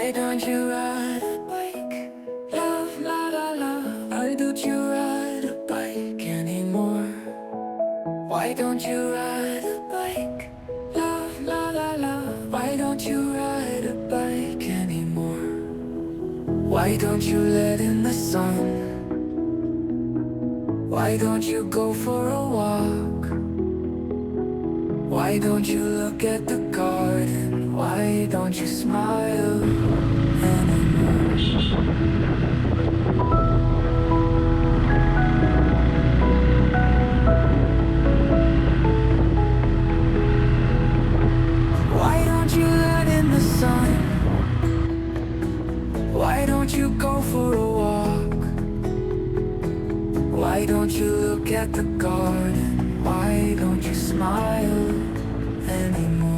Why don't you ride a bike? Love, la la la. Why don't you ride a bike anymore? Why don't you ride a bike? Love, la la la. Why don't you ride a bike anymore? Why don't you let in the sun? Why don't you go for a walk? Why don't you look at the garden? Why don't you smile anymore? Why don't you let in the sun? Why don't you go for a walk? Why don't you look at the garden? Why don't you smile anymore?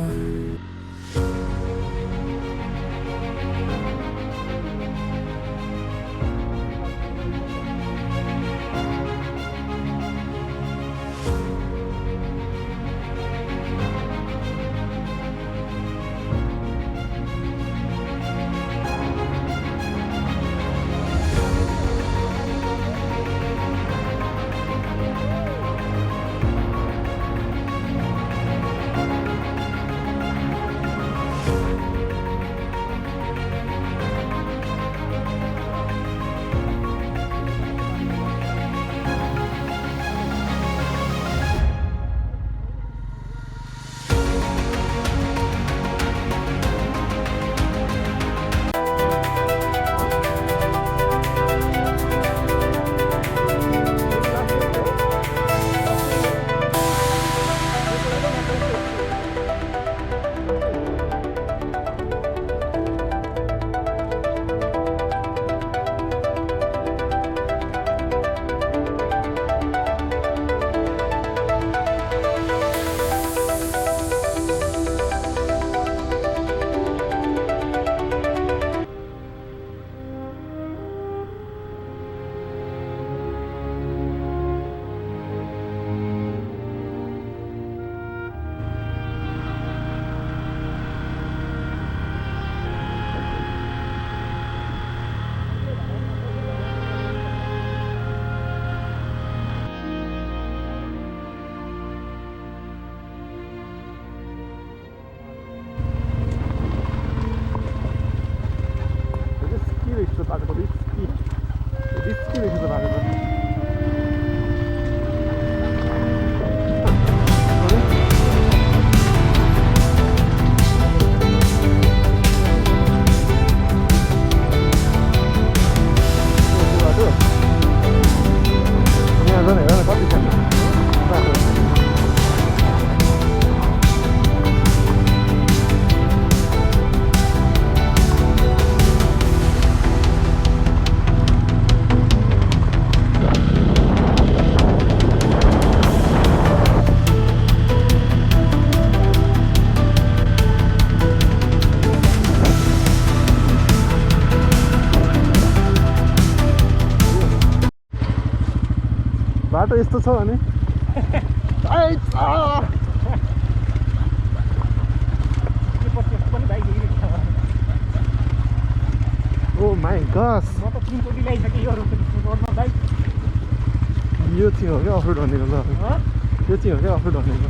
बाटो यस्तो छ भने ओ my गस यो चाहिँ हो क्या अफरोड भनेको ल यो चाहिँ हो क्या अफरोड भनेको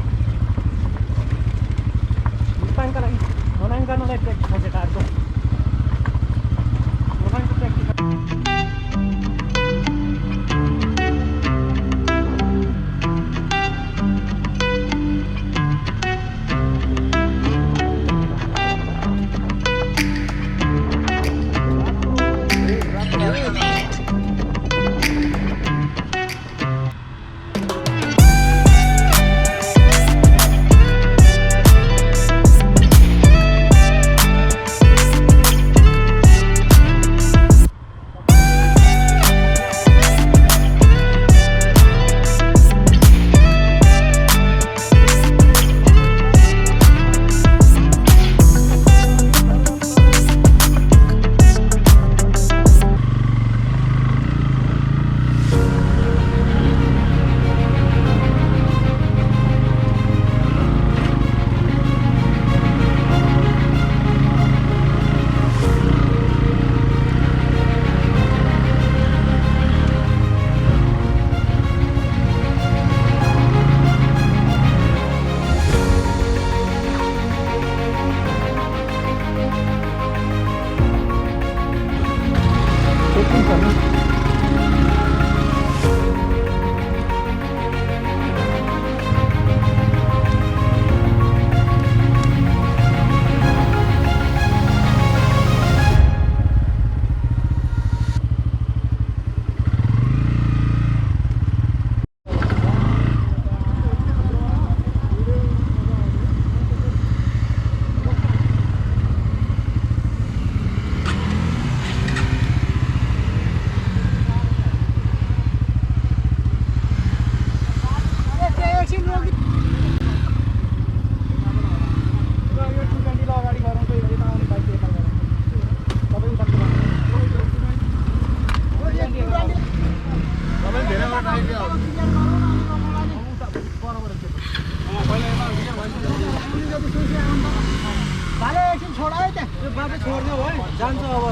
मात्रै छोड्ने हो है जान्छ अब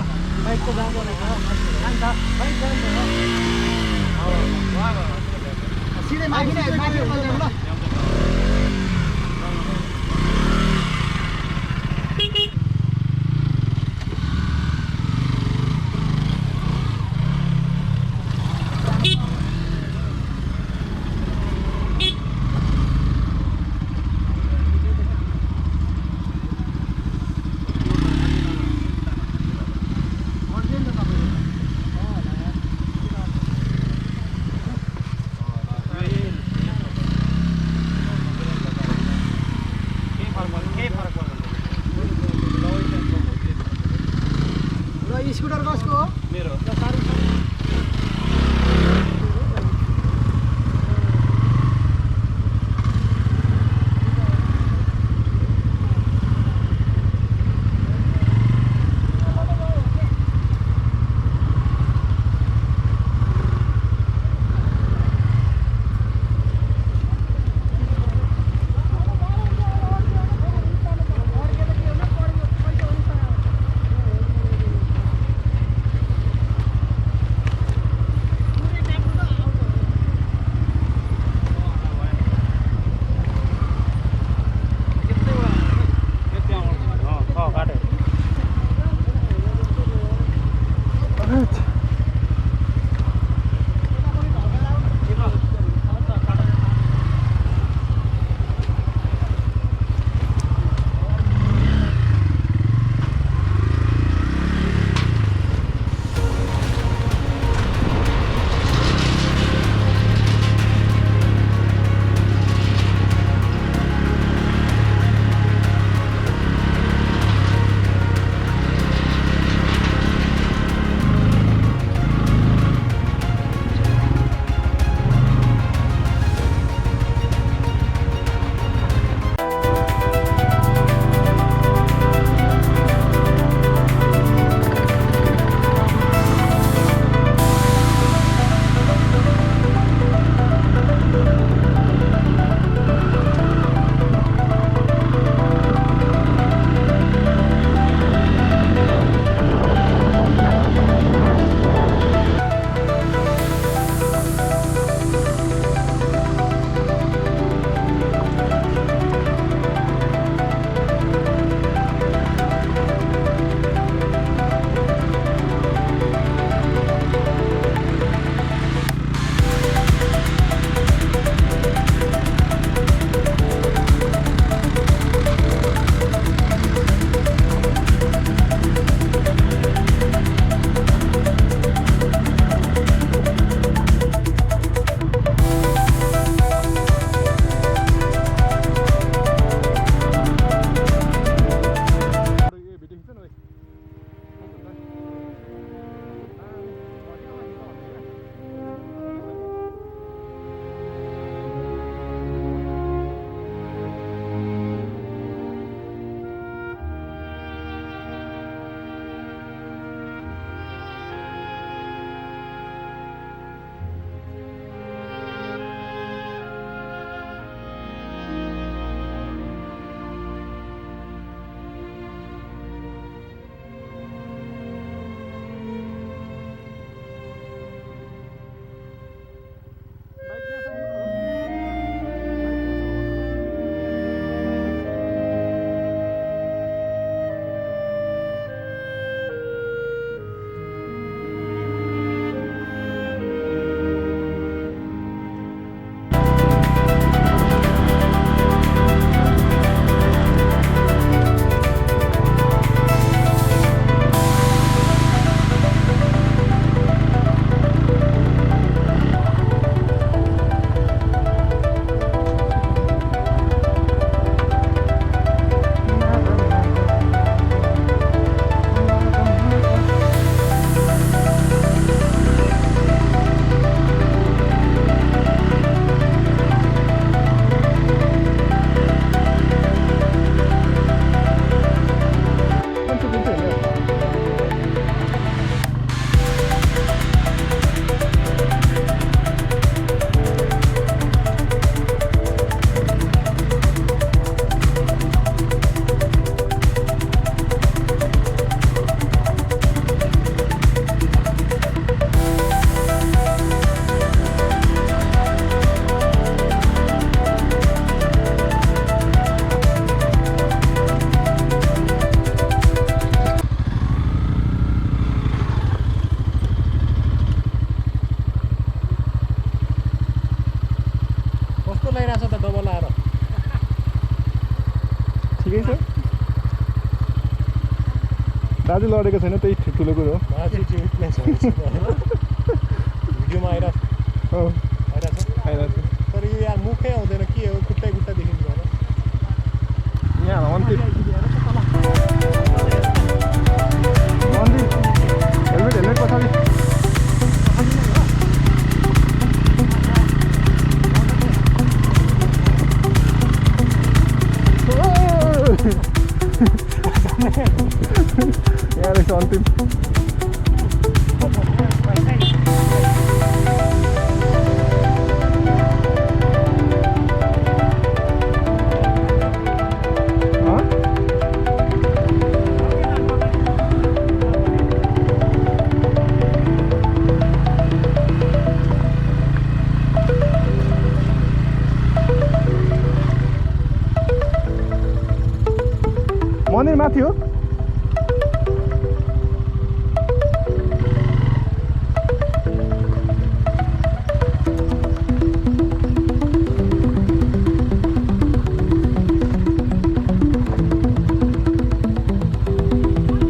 बाइक त जान्छ जान्छ बाइक जान्छ सिधै माथि नै माथि ल स्कुटर कसको हो मेरो बाजे लडेको छैन त्यही ठुलो कुरो हो बाजे चाहिँ विटनेस हो भिडियोमा आइरहेको आइरहेको छ तर यो यार मुखै आउँदैन के हो खुट्टै खुट्टा देखिन्छ होला यहाँ अन्तिम हेलमेट पछाडि यहाँ रहेछ अन्तिम